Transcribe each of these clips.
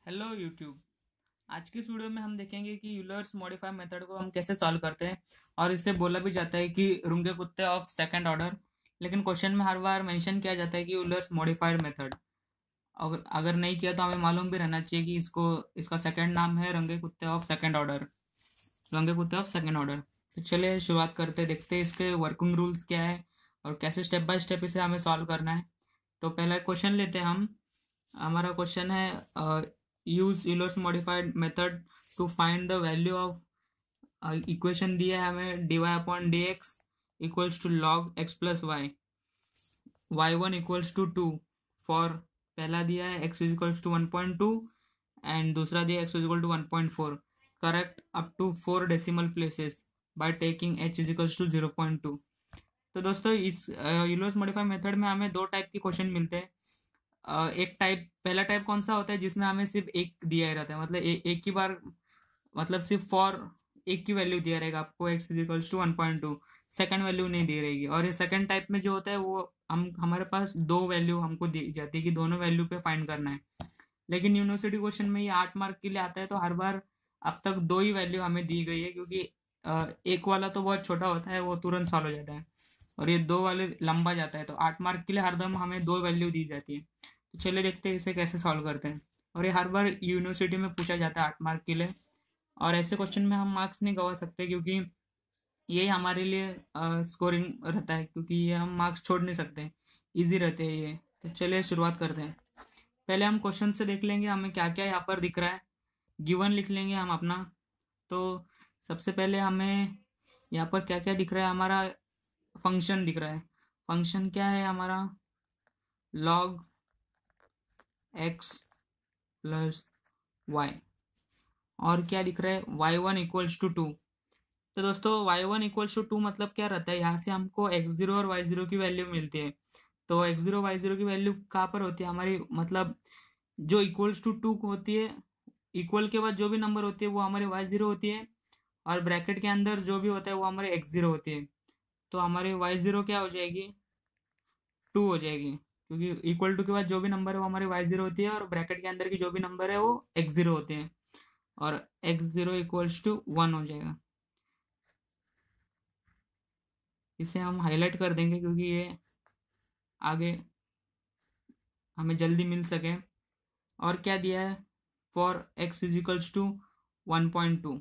Hello YouTube. आज की इस वीडियो में हम देखेंगे कि यूलर्स मॉडिफाई मेथड को हम कैसे सॉल्व करते हैं। और इससे बोला भी जाता है कि रूंगे कुत्ते ऑफ सेकंड ऑर्डर। लेकिन क्वेश्चन में हर बार मेंशन किया जाता है कि यूलर्स मॉडिफाइड मेथड। अगर अगर नहीं किया तो हमें मालूम भी रहना चाहिए कि इसका सेकंड नाम है रंगे कुत्ते ऑफ सेकंड ऑर्डर। रंगे कुत्ते ऑफ सेकंड ऑर्डर। तो चलिए शुरुआत करते हैं, देखते हैं इसके वर्किंग रूल्स क्या है और कैसे स्टेप बाय स्टेप इसे हमें सॉल्व करना है। तो पहला क्वेश्चन लेते हैं हम। हमारा क्वेश्चन है use Euler's modified method to find the value of. Equation दिया है हमें dy upon d x equals to log x plus y. y1 equals to two for पहला दिया है x इक्वल्स टू 1.2 एंड दूसरा दिया x equal to 1.4। Correct up to 4 decimal places by taking h equals to 0.2। तो दोस्तों इस Euler's modify method में हमें दो टाइप के क्वेश्चन मिलते हैं। एक टाइप, पहला टाइप कौन सा होता है जिसमें हमें सिर्फ एक दिया रहता है, मतलब एक ही बार, मतलब सिर्फ फॉर एक की वैल्यू दिया रहेगा आपको x equals to 1.2, second value नहीं दी रहेगी। और ये सेकंड टाइप में जो होता है वो हम हमारे पास दो वैल्यू हमको दी जाती है कि दोनों वैल्यू पे फाइंड करना है। लेकिन यूनिवर्सिटी क्वेश्चन में ये 8 मार्क के लिए आता है, तो हर बार अब तक दो ही वैल्यू हमें दी गई है, क्योंकि एक वाला तो बहुत छोटा होता है, वो तुरंत सॉल्व हो जाता है, और ये दो वाले लंबा जाता है, तो 8 मार्क के लिए हरदम हमें दो वैल्यू दी जाती है। तो चलिए देखते हैं इसे कैसे सॉल्व करते हैं। और ये हर बार यूनिवर्सिटी में पूछा जाता है 8 मार्क के लिए। और ऐसे क्वेश्चन में हम मार्क्स नहीं गवा सकते, क्योंकि ये हमारे लिए स्कोरिंग रहता है, क्योंकि ये हम मार्क्स छोड़ नहीं सकते, इजी रहते हैं ये। तो चलिए शुरुआत करते हैं। पहले हम क्वेश्चन से देख लेंगे हमें क्या क्या यहाँ पर दिख रहा है। गिवन लिख लेंगे हम अपना। तो सबसे पहले हमें यहाँ पर क्या क्या दिख रहा है, हमारा फंक्शन दिख रहा है। फंक्शन क्या है हमारा, log x प्लस वाई। और क्या दिख रहा है, y1 इक्वल्स टू टू। तो दोस्तों y1 इक्वल्स टू टू मतलब क्या रहता है, यहाँ से हमको x0 और y0 की वैल्यू मिलती है। तो x0 y0 की वैल्यू कहाँ पर होती है हमारी, मतलब जो इक्वल्स टू टू होती है, इक्वल के बाद जो भी नंबर होती है वो हमारी y0 होती है, और ब्रैकेट के अंदर जो भी होता है वो हमारे x0 होती है। तो हमारे y0 क्या हो जाएगी, टू हो जाएगी, क्योंकि इक्वल टू के बाद जो भी नंबर है वो हमारी y0 होती है, और ब्रैकेट के अंदर की जो भी नंबर है वो x0 होते हैं, और x0 इक्वल्स टू 1 हो जाएगा। इसे हम हाईलाइट कर देंगे क्योंकि ये आगे हमें जल्दी मिल सके। और क्या दिया है, for x is equals to 1.2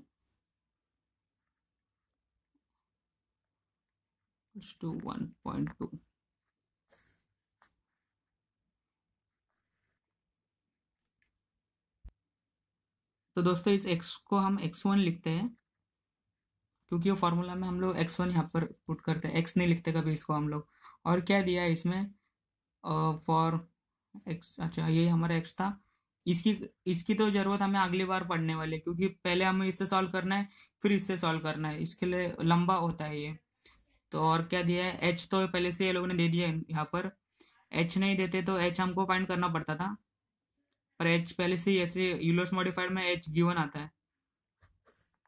to 1.2। तो दोस्तों इस x को हम x1 लिखते हैं, क्योंकि वो फॉर्मूला में हम लोग x1 यहाँ पर पुट करते हैं, x नहीं लिखते कभी इसको हम लोग। और क्या दिया है इसमें, फॉर एक्स, अच्छा ये हमारा एक्स था। इसकी इसकी तो जरूरत हमें अगली बार पढ़ने वाली है, क्योंकि पहले हमें इससे सॉल्व करना है, फिर इससे सॉल्व करना है, इसके लिए लंबा होता है ये। तो और क्या दिया है, एच तो पहले से ये लोगों ने दे दिया है यहाँ पर। एच नहीं देते तो एच हमको फाइंड करना पड़ता था, पर एच पहले से ही ऐसे यूलर्स मॉडिफाइड में एच गिवन आता है।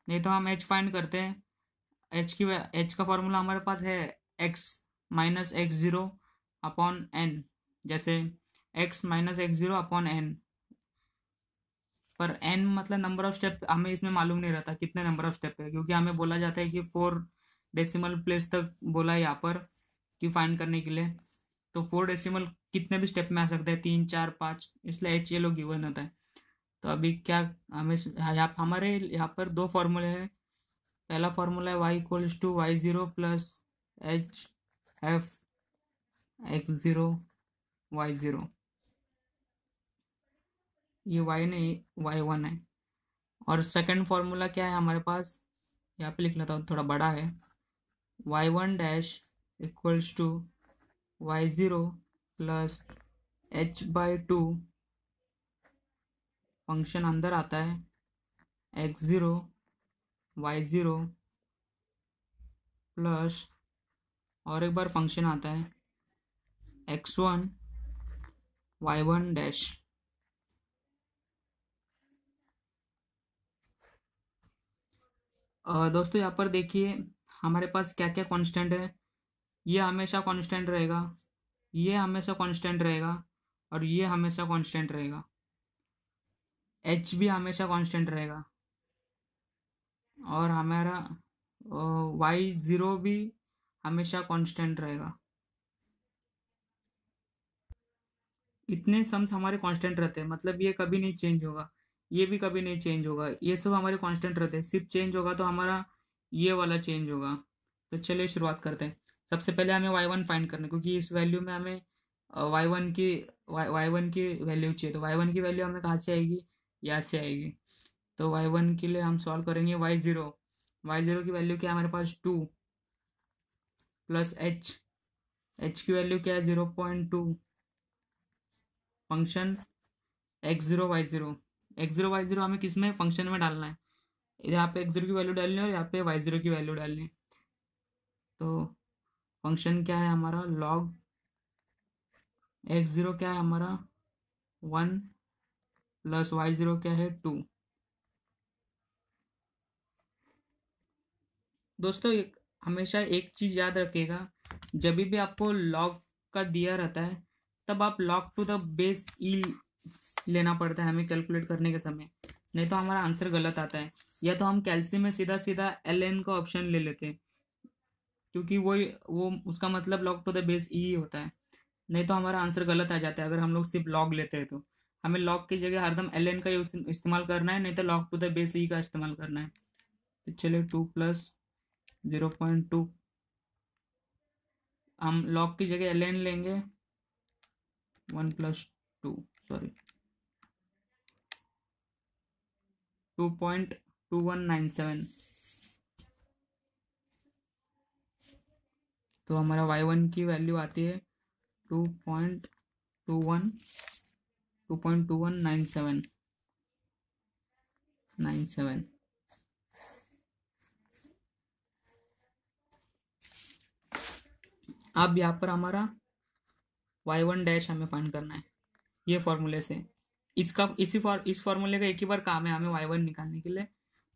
नहीं तो हम एच फाइंड करते हैं। एच का फॉर्मूला हमारे पास है x minus x zero upon n, जैसे x minus x zero upon n. पर एन मतलब नंबर ऑफ स्टेप हमें इसमें मालूम नहीं रहता कितने नंबर ऑफ स्टेप है, क्योंकि हमें बोला जाता है कि 4 डेसिमल प्लेस तक बोला है यहाँ पर कि फाइंड करने के लिए। तो 4 डेसिमल कितने भी स्टेप में आ सकता है, 3 4 5, इसलिए एच ये लोग गिवन होता है। तो अभी क्या, हमें यहाँ हमारे यहाँ पर दो फॉर्मूले हैं। पहला फॉर्मूला है y equals to y0 plus h f x0 y0। ये y नहीं, y1 है। और सेकंड फॉर्मूला क्या है हमारे पास, यहाँ पे लिख लेता हूँ, थोड़ा बड़ा है। y1 dash equals to y0 plus h/2, function अंदर आता है x0 y0 प्लस, और एक बार फंक्शन आता है x1 y1 डैश। दोस्तों यहाँ पर देखिए हमारे पास क्या क्या कांस्टेंट है। ये हमेशा कांस्टेंट रहेगा, ये हमेशा कांस्टेंट रहेगा, और ये हमेशा कांस्टेंट रहेगा। एच भी हमेशा कांस्टेंट रहेगा और हमारा y0 भी हमेशा कांस्टेंट रहेगा। इतने सम्स हमारे कांस्टेंट रहते हैं, मतलब ये कभी नहीं चेंज होगा, ये भी कभी नहीं चेंज होगा, ये सब हमारे कांस्टेंट रहते हैं। सिर्फ चेंज होगा तो हमारा ये वाला चेंज होगा। तो चलिए शुरुआत करते हैं। सबसे पहले हमें y1 फाइंड करना है, क्योंकि इस वैल्यू में हमें y1 की वैल्यू चाहिए। तो y1 की वैल्यू हमें कहाँ से आएगी, यहाँ से आएगी। तो y1 के लिए हम सॉल्व करेंगे y0 की वैल्यू क्या है हमारे पास 2 प्लस h की वैल्यू क्या है 0.2। फंक्शन x0 y0 हमें किस में, फंक्शन में डालना है। यहाँ पे x0 की वैल्यू डालनी है और यहाँ पे y0 की वैल्यू डालनी है। तो फंक्शन क्या है हमारा, log x0 क्या है हमारा 1 प्लस y0 क्या है 2। दोस्तों हमेशा एक चीज याद रखिएगा, जब भी आपको log का दिया रहता है तब आप log टू द बेस ई लेना पड़ता है हमें कैलकुलेट करने के समय, नहीं तो हमारा आंसर गलत आता है। या तो हम कैल्सी में सीधा सीधा ln का ऑप्शन ले लेते हैं, क्योंकि वो उसका मतलब log टू द बेस ई होता है, नहीं तो हमारा आंसर गलत आ जाता है अगर हम लोग सिर्फ log लेते हैं। तो हमें log की जगह हरदम ln का इस्तेमाल करना है, नहीं तो log टू द बेस ई का इस्तेमाल करना है। तो चलिए 2 प्लस 0.2, हम log की जगह ln लेंगे 1 प्लस 2 सॉरी 2.2197। तो हमारा y1 की वैल्यू आती है 2.2197। अब यहाँ पर हमारा y1 डैश हमें फाइंड करना है ये फॉर्मूले से। इस फॉर्मूले का एक ही बार काम है हमें y1 निकालने के लिए,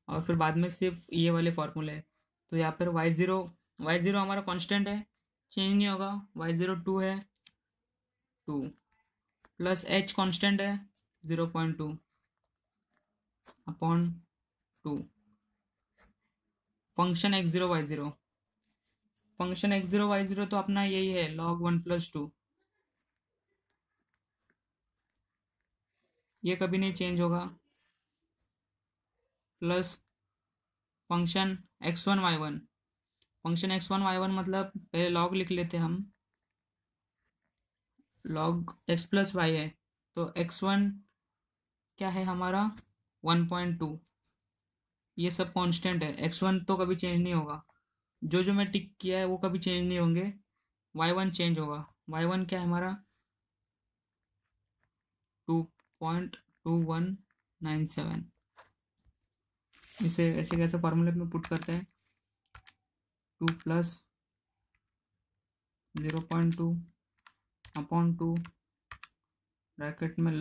और फिर बाद में सिर्फ ये वाले फॉर्मूले। तो यहाँ पर y0 हमारा कांस्टेंट है, चेंज नहीं होगा। y0 2 है, 2 प्लस h कांस्टेंट है 0.2 अपॉन 2। फंक्शन x0 y0 तो अपना यही है log 1 प्लस 2, ये कभी नहीं चेंज होगा। प्लस फंक्शन x1 y1 मतलब पहले log लिख लेते हैं हम, log x प्लस वाई है। तो x1 क्या है हमारा 1.2, ये सब कांस्टेंट है। x1 तो कभी चेंज नहीं होगा, जो जो मैं टिक किया है वो कभी चेंज नहीं होंगे। y1 चेंज होगा। y1 क्या है हमारा 2.2197। इसे ऐसे कैसे फॉर्मूले में पुट करते हैं, 2 प्लस 0.2 अपॉन 2 ब्रैकेट में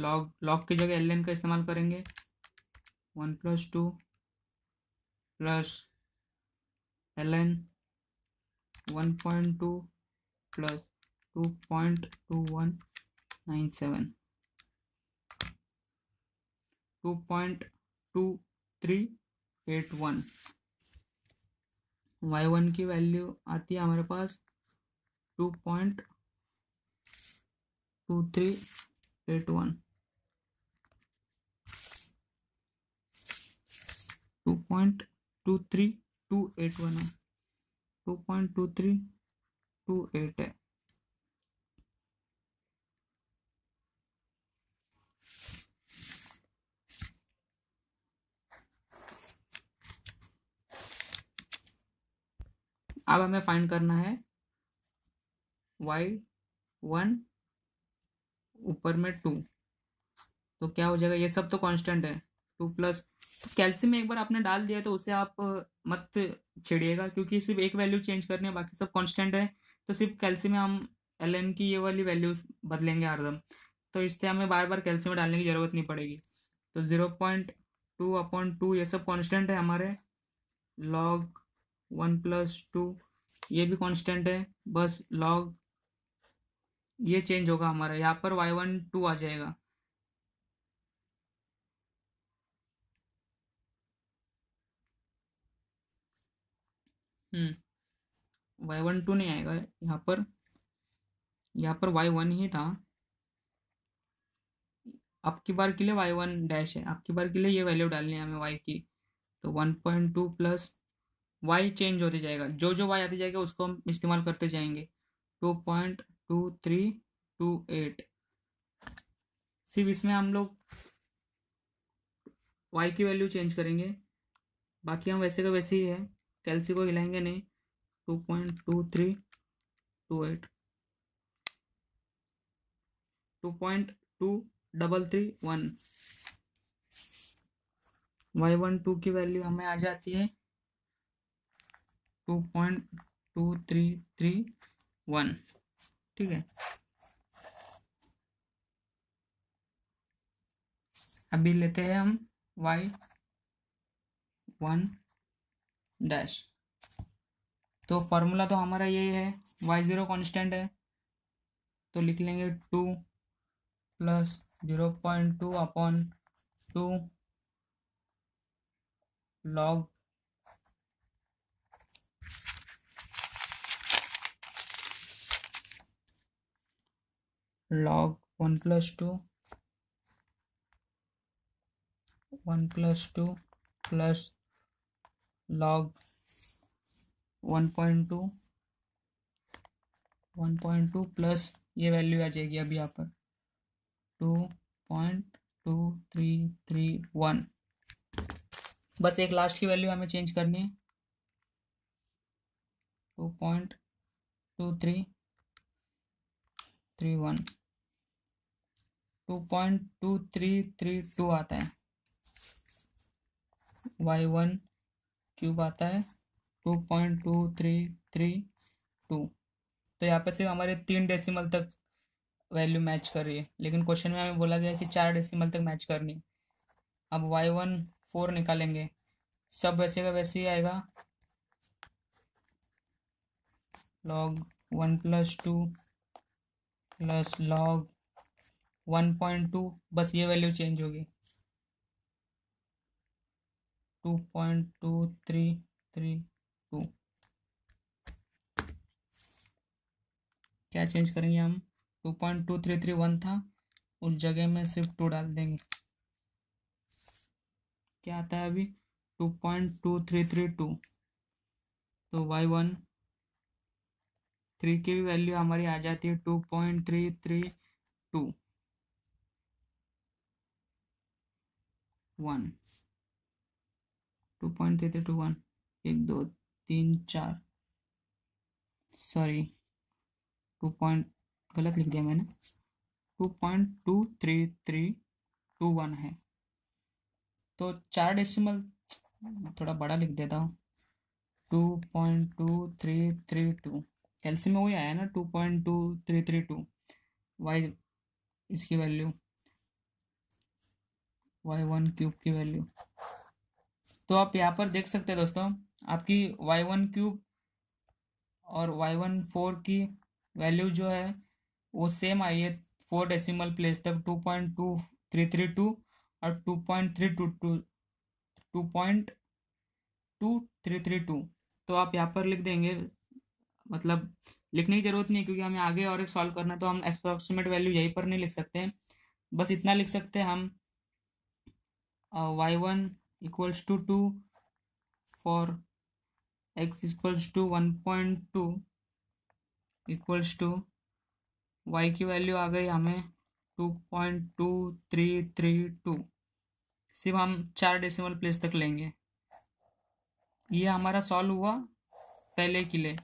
log की जगह ln का इस्तेमाल करेंगे 1 plus 2 plus ln 1.2 plus 2.2197 2.2381। y1 की वैल्यू आती है हमारे पास 2.2381 2.23281 है, 2.2328 है। अब हमें फाइंड करना है y1 ऊपर में 2, तो क्या हो जाएगा, ये सब तो कांस्टेंट है। 2 प्लस कैल्शियम में एक बार आपने डाल दिया तो उसे आप मत छेड़िएगा, क्योंकि सिर्फ एक वैल्यू चेंज करनी है, बाकी सब कांस्टेंट है। तो सिर्फ कैल्शियम में हम ln की ये वाली वैल्यू बदलेंगे हरदम, तो इससे हमें बार बार कैल्शियम में डालने की जरूरत नहीं पड़ेगी। तो 0.2 अपॉन 2 ये सब कांस्टेंट है हमारे। log 1 प्लस 2 ये भी कांस्टेंट है, बस log ये चेंज होगा हमारा, यहाँ पर y1 2 आ जाएगा। y12 नहीं आएगा यहाँ पर y1 ही था। आपकी बार के लिए y1 डैश है, आपकी बार के लिए ये वैल्यू डालनी है हमें y की। तो 1.2 प्लस y चेंज होते जाएगा, जो जो y आते जाएगा उसको हम इस्तेमाल करते जाएंगे। 2.2328। सिर्फ इसमें हम लोग y की वैल्यू चेंज करेंगे, बाकी हम वैसे का वैसे ही है, कैलसी को हिलाएंगे नहीं। 2.2328 2.2331 y12 की वैल्यू हमें आ जाती है 2.2331। ठीक है, अभी लेते हैं हम y1 डैश। तो फॉर्मूला तो हमारा यही है, y0 कांस्टेंट है, तो लिख लेंगे 2 plus 0.2 upon 2 log log 1 plus 2 plus log 1.2 plus ये वैल्यू आ जाएगी अभी यहाँ पर 2.2331। बस एक लास्ट की वैल्यू हमें चेंज करनी है, 2.2331 2.2332 आता है, y1 क्यूब आता है 2.2332। तो यहाँ पे सिर्फ हमारे 3 डेसिमल तक वैल्यू मैच कर रही है, लेकिन क्वेश्चन में हमें बोला गया कि 4 डेसिमल तक मैच करनी है। अब y1 4 निकालेंगे, सब वैसे का वैसे ही आएगा, log 1 plus 2 प्लस log 1.2, बस ये वैल्यू चेंज होगी 2.2332। क्या चेंज करेंगे हम, 2.2331 था, उस जगह में सिर्फ 2 डाल देंगे, क्या आता है अभी 2.2332। तो y1 3 की भी वैल्यू हमारी आ जाती है 2.3321 2.3321 1 2 3 4, सॉरी 2 गलत लिख दिया मैंने, 2.23321 है। तो 4 डेसिमल थोड़ा बड़ा लिख देता हूँ, 2.2332 एलसीएम में वही आया ना 2.2332 वाई, इसकी वैल्यू y1 क्यूब की वैल्यू। तो आप यहाँ पर देख सकते हैं दोस्तों, आपकी y1 क्यूब और y1 4 की वैल्यू जो है वो सेम आई है 4 डेसिमल प्लेस तक, 2.2332 और 2.2332। तो आप यहाँ पर लिख देंगे, मतलब लिखने की जरूरत नहीं, क्योंकि हमें आगे और एक सॉल्व करना है, तो हम अप्रोक्सीमेट वैल्यू यहीं पर नहीं लिख सकते हैं, बस इतना लिख सकते हैं हम y1 equals to 2 for x equals to 1.2 equals to y की वैल्यू आ गई हमें 2.2332। सिर्फ हम 4 डेसिमल प्लेस तक लेंगे। ये हमारा सॉल्व हुआ पहले के लिए,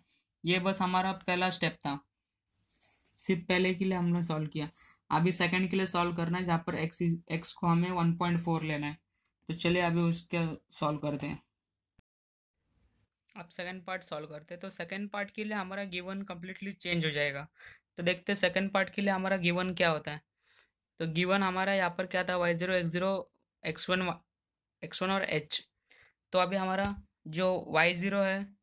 ये बस हमारा पहला स्टेप था, सिर्फ पहले के लिए हमने सॉल्व किया। अभी सेकंड के लिए सॉल्व करना है, जहाँ पर x को हमें 1.4 लेना है। तो चलिए अभी उसके सॉल्व करते हैं। अब सेकंड पार्ट सॉल्व करते हैं। तो सेकंड पार्ट के लिए हमारा गिवन कम्प्लीटली चेंज हो जाएगा। तो देखते हैं सेकंड पार्ट के लिए हमारा गिवन क्या होता है। तो गिवन हमारा यहाँ पर क्या था, y0 x0 x1 और h। तो अभी हमारा जो y0 है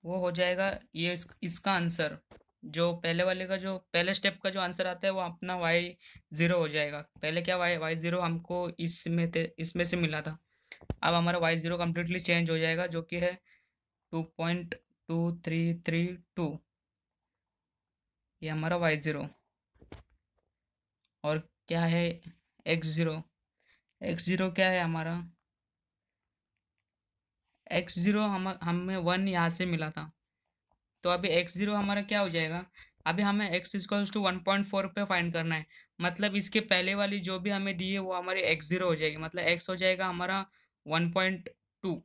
वो हो जाएगा ये इसका आंसर, जो पहले वाले का जो पहले स्टेप का जो आंसर आता है वो अपना y0 हो जाएगा। पहले क्या y0 हमको इसमें से मिला था, अब हमारा y0 कम्प्लीटली चेंज हो जाएगा, जो कि है 2.2332, ये हमारा y0। और क्या है x0? x0 क्या है हमारा? x0 हमें 1 यहाँ से मिला था, तो अभी x0 हमारा क्या हो जाएगा? अभी हमें x इक्वल्स टू 1.4 पे फाइंड करना है। मतलब इसके पहले वाली जो भी हमें दी है वो हमारी x0 हो जाएगी, मतलब x हो जाएगा हमारा 1.2,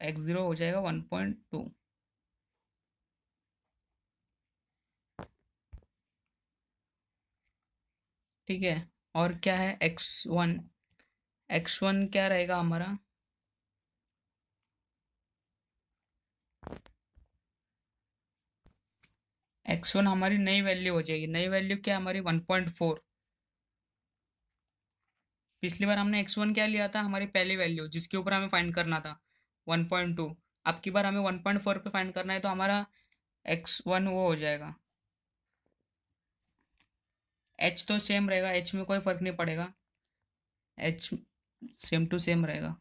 x0 हो जाएगा 1.2। ठीक है। और क्या है x1? x1 क्या रहेगा हमारा? x1 हमारी नई वैल्यू हो जाएगी। नई वैल्यू क्या है हमारी? 1.4। पिछली बार हमने x1 क्या लिया था? हमारी पहली वैल्यू जिसके ऊपर हमें फाइंड करना था 1.2। अब की बार हमें 1.4 पे फाइंड करना है, तो हमारा x1 वो हो जाएगा। h तो सेम रहेगा, h में कोई फर्क नहीं पड़ेगा, h सेम टू सेम रहेगा।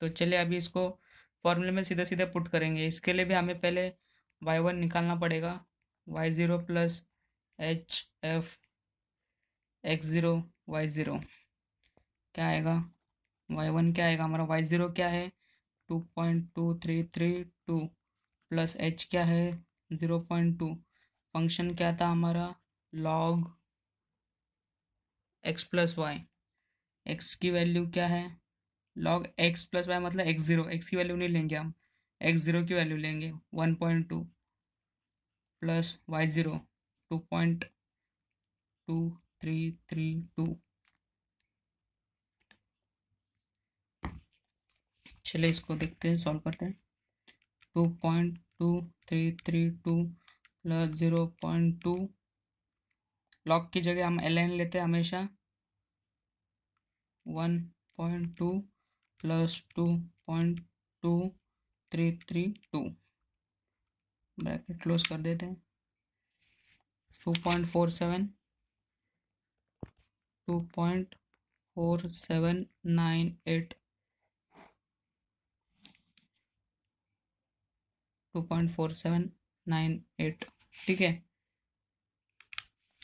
तो चलिए अभी इसको फॉर्मूले में सीधे सीधे पुट करेंगे। इसके लिए भी हमें पहले y1 निकालना पड़ेगा। y0 plus h f x0 y0 क्या आएगा? y1 क्या आएगा हमारा? y0 क्या है? 2.2332 प्लस h क्या है? 0.2। फंक्शन क्या था हमारा? log x plus y. x की वैल्यू क्या है? log x प्लस वाई मतलब x0। x की वैल्यू नहीं लेंगे हम, x0 की वैल्यू लेंगे। 1.2 प्लस y0 2.2332। चलिए इसको देखते हैं, सॉल्व करते हैं। 2.2332 प्लस 0.2, लॉग की जगह हम ln लेते हैं हमेशा। 1.2 प्लस 2.2332, ब्रैकेट क्लोज कर देते हैं। 2.47, 2.4798, 2.4798। ठीक है।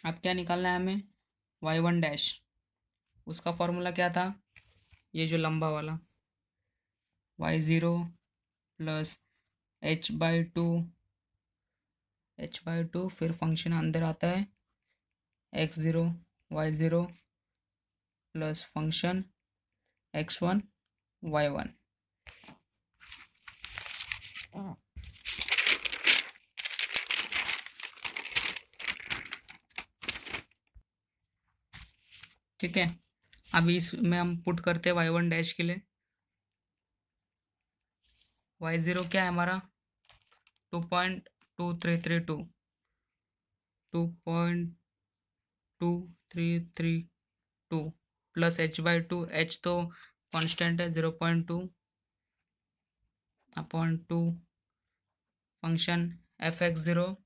अब क्या निकालना है हमें? y1 dash. उसका फॉर्मूला क्या था? ये जो लंबा वाला y0 प्लस h/2, फिर फंक्शन अंदर आता है x0 y0 plus function x1 y1। ठीक है। अभी इसमें हम पुट करते हैं y1 डैश के लिए। y0 क्या है हमारा? 2.2332, 2.2332 प्लस h/2, h तो कांस्टेंट है 0.2 अपॉन 2, फंक्शन f(x0),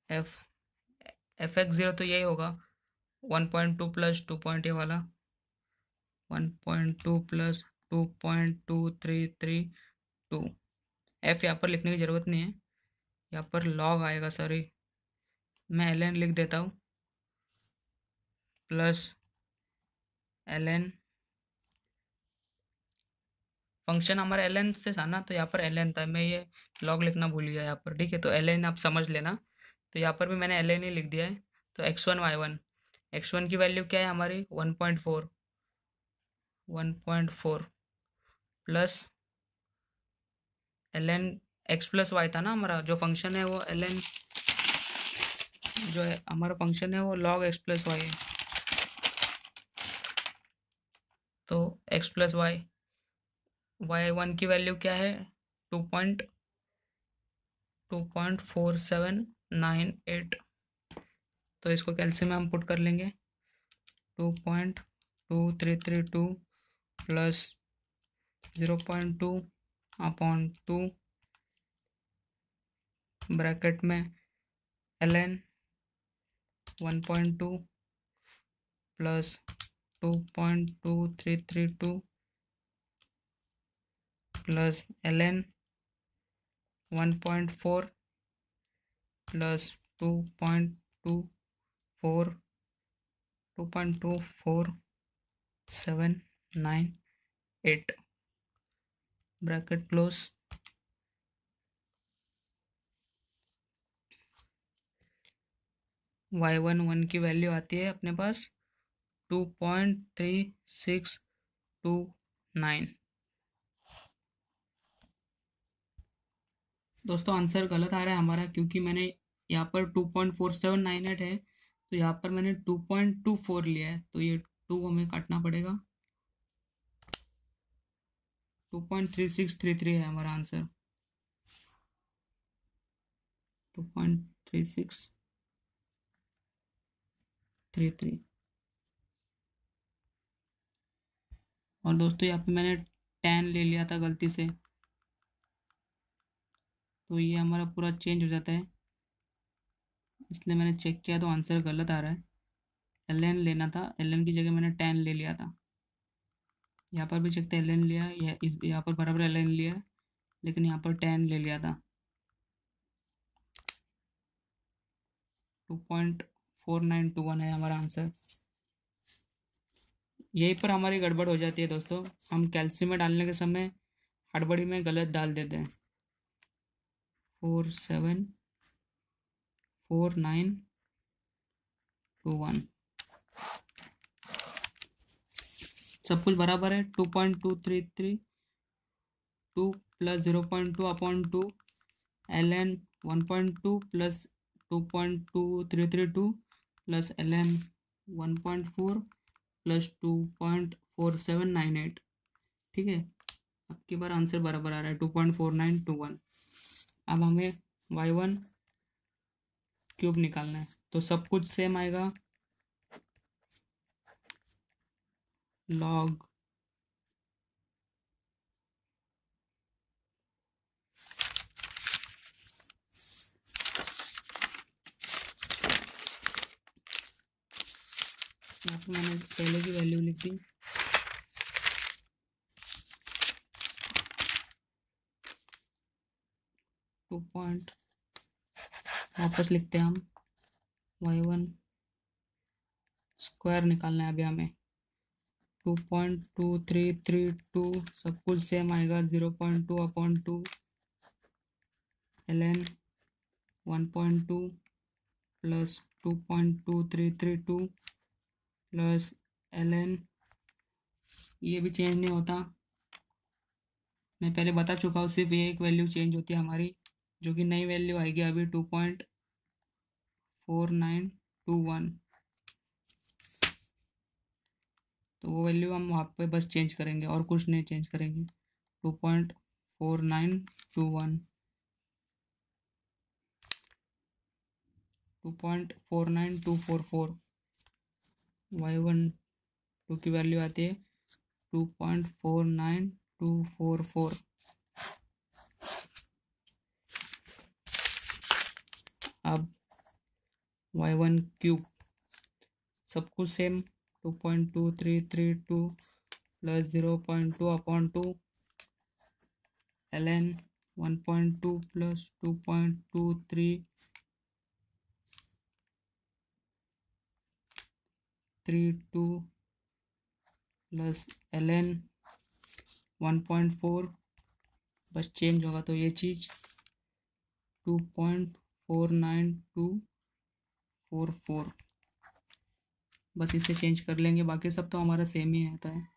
f(x0) तो यही होगा 1.2 प्लस 2 पॉइंट ये वाला 1.2 प्लस 2.2332। f यहाँ पर लिखने की ज़रूरत नहीं है, यहाँ पर लॉग आएगा। सॉरी, मैं ln लिख देता हूँ, प्लस ln। फंक्शन हमारा ln से था ना, तो यहाँ पर ln था, मैं ये लॉग लिखना भूल गया यहाँ पर। ठीक है, तो ln आप समझ लेना। तो यहाँ पर भी मैंने ln ही लिख दिया है। तो x1 y1, x1 की वैल्यू क्या है हमारी? 1.4, 1.4 plus ln x plus y था ना हमारा जो फंक्शन है, वो ln जो है हमारा फंक्शन है वो log x प्लस वाई है। तो x प्लस वाई, y1 की वैल्यू क्या है? 2.4798। तो इसको कैल्सियम में हम पुट कर लेंगे। 2.2332 प्लस 0.2 अपॉन 2, ब्रैकेट में ln 1.2 plus 2.2332 plus ln 1.4 plus 2.24798 bracket close. y1 की वैल्यू आती है अपने पास 2.3629। दोस्तों आंसर गलत आ रहा है हमारा, क्योंकि मैंने यहाँ पर 2.4798 है, तो यहाँ पर मैंने 2.24 लिया है, तो ये 2 हमें काटना पड़ेगा। 2.3633 है हमारा आंसर, 2.3633। और दोस्तों यहाँ पे मैंने 10 ले लिया था गलती से, तो ये हमारा पूरा चेंज हो जाता है, इसलिए मैंने चेक किया तो आंसर गलत आ रहा है। ln लेना था, ln की जगह मैंने 10 ले लिया था। यहाँ पर भी चेक था ln लिया, यहाँ पर बराबर ln लिया, लेकिन यहाँ पर 10 ले लिया था। 2.4921 है हमारा आंसर। यहीं पर हमारी गड़बड़ हो जाती है दोस्तों, हम कैल्शियम में डालने के समय हड़बड़ी में गलत डाल देते हैं। 474921 सब कुछ बराबर है। 2.2332 plus 0.2/2 ln 1.2 plus 2.2332 plus ln 1.4 plus 2.4798। ठीक है, अब की बार आंसर बराबर आ रहा है 2.4921। अब हमें y1 क्यूब निकालना है, तो सब कुछ सेम आएगा। लॉग यहाँ पे मैंने पहले की वैल्यू लिख दी। वापस लिखते हैं हम, y1 स्क्वायर निकालना है अभी हमें। 2.2332 सब कुछ सेम आएगा। 0.2/2 ln 1.2 प्लस 2.2332 प्लस ln, ये भी चेंज नहीं होता, मैं पहले बता चुका हूँ, सिर्फ ये एक वैल्यू चेंज होती है हमारी, जो कि नई वैल्यू आएगी अभी 2.4921। तो वो वैल्यू हम वहाँ पे बस चेंज करेंगे और कुछ नहीं चेंज करेंगे। 2.4921 2.49244 y1 2 की वैल्यू आती है 2.49244। अब y1 क्यूब सब कुछ same. 2.2332 plus 0.2/2 ln 1.2 plus 2.2332 plus ln 1.4, बस चेंज होगा तो ये चीज़ 2.49244, बस इसे चेंज कर लेंगे, बाकी सब तो हमारा सेम ही आता है।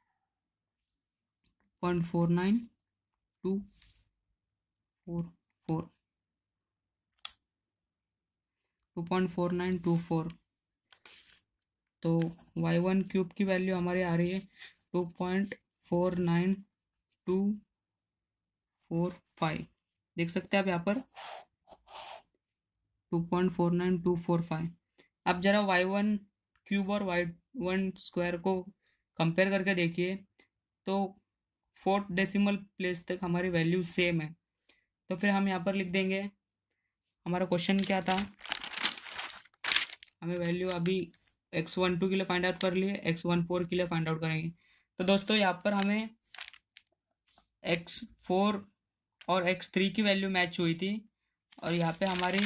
2.4924 2.4924। तो y1 क्यूब की वैल्यू हमारी आ रही है 2.49245। देख सकते हैं आप यहाँ पर 2.49245। अब जरा y1 क्यूब और y1 स्क्वायर को कंपेयर करके देखिए, तो 4th डेसिमल प्लेस तक हमारी वैल्यू सेम है। तो फिर हम यहाँ पर लिख देंगे, हमारा क्वेश्चन क्या था, हमें वैल्यू अभी x12 के लिए फाइंड आउट कर लिए, x14 के लिए फाइंड आउट करेंगे। तो दोस्तों यहाँ पर हमें x4 और x3 की वैल्यू मैच हुई थी, और यहाँ पे हमारी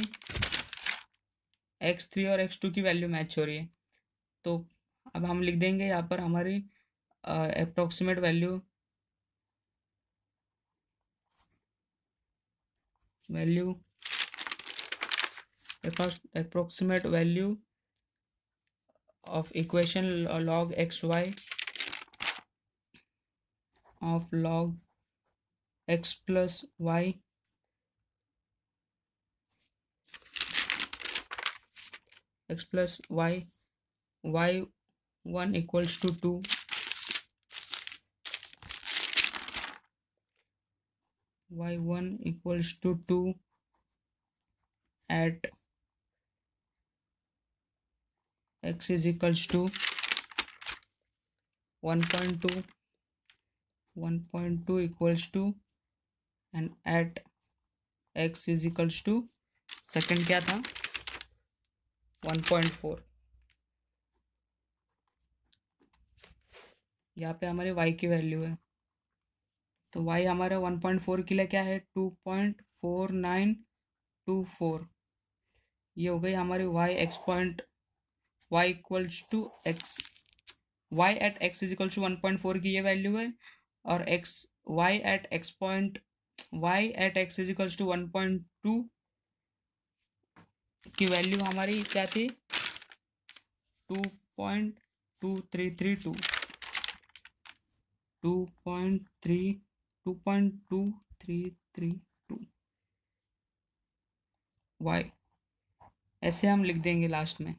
x3 और x2 की वैल्यू मैच हो रही है। तो अब हम लिख देंगे यहाँ पर हमारी approximate value approximate value of equation log xy of log x plus y y1 equals to 2, y1 equals to 2 at x is equals to 1.2 equals to, and at x is equals to second क्या था 1.4। यहाँ पे हमारे y की value है, तो y हमारा 1.4 के लिए क्या है 2.4924। ये हो गई हमारी y equals to x, y at x is equals to 1.4 की ये वैल्यू है, और y at x is equals to 1.2 की वैल्यू हमारी क्या थी 2.2332 y, ऐसे हम लिख देंगे लास्ट में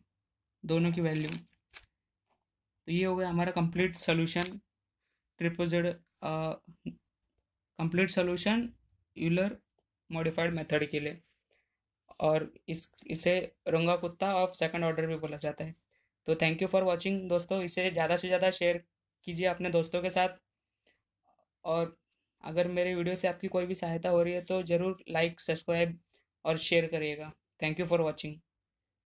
दोनों की वैल्यू। तो ये हो गया हमारा complete solution triple complete solution Euler modified method के लिए, और इसे रुंगा कुत्ता ऑफ सेकंड ऑर्डर भी बोला जाता है। तो थैंक यू फॉर वाचिंग दोस्तों, इसे ज़्यादा से ज़्यादा शेयर कीजिए अपने दोस्तों के साथ, और अगर मेरे वीडियो से आपकी कोई भी सहायता हो रही है तो ज़रूर लाइक, सब्सक्राइब और शेयर करिएगा। Thank you for watching.